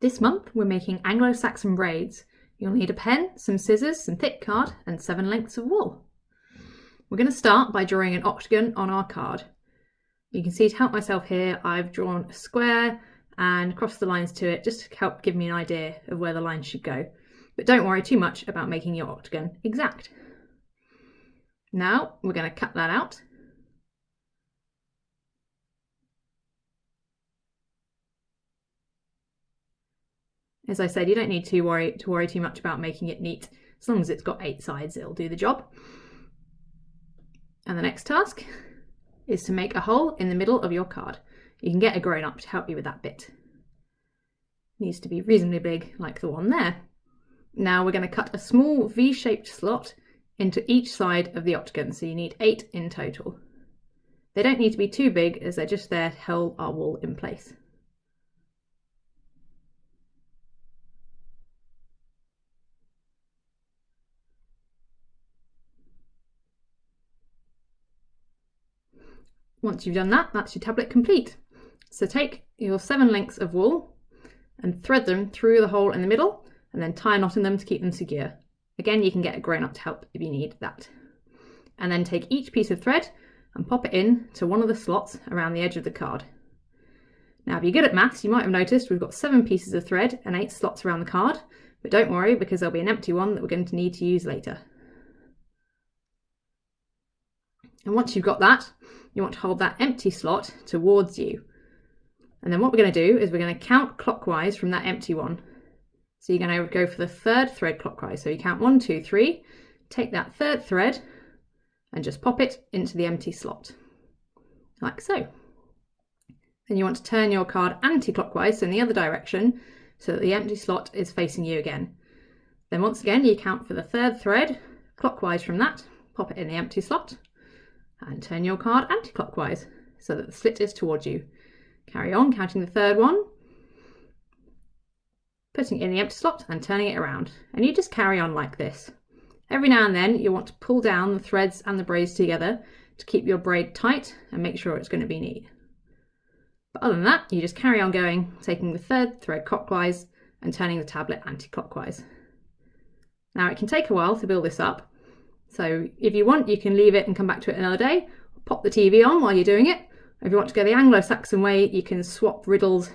This month we're making Anglo-Saxon braids. You'll need a pen, some scissors, some thick card and 7 lengths of wool. We're going to start by drawing an octagon on our card. You can see to help myself here I've drawn a square and crossed the lines to it just to help give me an idea of where the lines should go. But don't worry too much about making your octagon exact. Now we're going to cut that out. As I said, you don't need to worry too much about making it neat. As long as it's got 8 sides, it'll do the job. And the next task is to make a hole in the middle of your card. You can get a grown-up to help you with that bit. It needs to be reasonably big, like the one there. Now we're going to cut a small V-shaped slot into each side of the octagon, so you need 8 in total. They don't need to be too big, as they're just there to hold our wool in place. Once you've done that, that's your tablet complete. So take your 7 lengths of wool and thread them through the hole in the middle and then tie a knot in them to keep them secure. Again, you can get a grown-up to help if you need that. And then take each piece of thread and pop it in to one of the slots around the edge of the card. Now, if you're good at maths, you might have noticed we've got 7 pieces of thread and 8 slots around the card, but don't worry because there'll be an empty one that we're going to need to use later. And once you've got that, you want to hold that empty slot towards you. And then what we're going to do is we're going to count clockwise from that empty one. So you're going to go for the 3rd thread clockwise. So you count 1, 2, 3, take that 3rd thread and just pop it into the empty slot, like so. Then you want to turn your card anti-clockwise, so in the other direction, so that the empty slot is facing you again. Then once again, you count for the 3rd thread clockwise from that, pop it in the empty slot, and turn your card anti-clockwise so that the slit is towards you. Carry on counting the 3rd one, putting it in the empty slot and turning it around. And you just carry on like this. Every now and then you want to pull down the threads and the braids together to keep your braid tight and make sure it's going to be neat. But other than that, you just carry on going, taking the 3rd thread clockwise and turning the tablet anti-clockwise. Now it can take a while to build this up. So if you want, you can leave it and come back to it another day, pop the TV on while you're doing it. If you want to go the Anglo-Saxon way, you can swap riddles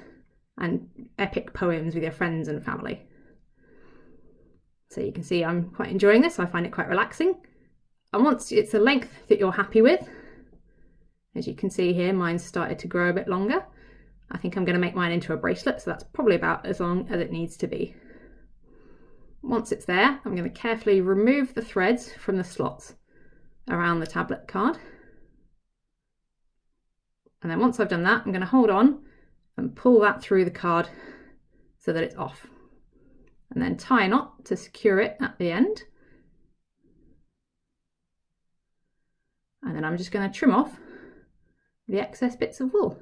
and epic poems with your friends and family. So you can see I'm quite enjoying this. I find it quite relaxing. And once it's a length that you're happy with, as you can see here, mine's started to grow a bit longer. I think I'm going to make mine into a bracelet, so that's probably about as long as it needs to be. Once it's there, I'm going to carefully remove the threads from the slots around the tablet card. And then once I've done that, I'm going to hold on and pull that through the card so that it's off. And then tie a knot to secure it at the end. And then I'm just going to trim off the excess bits of wool.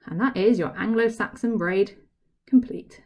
And that is your Anglo-Saxon braid complete.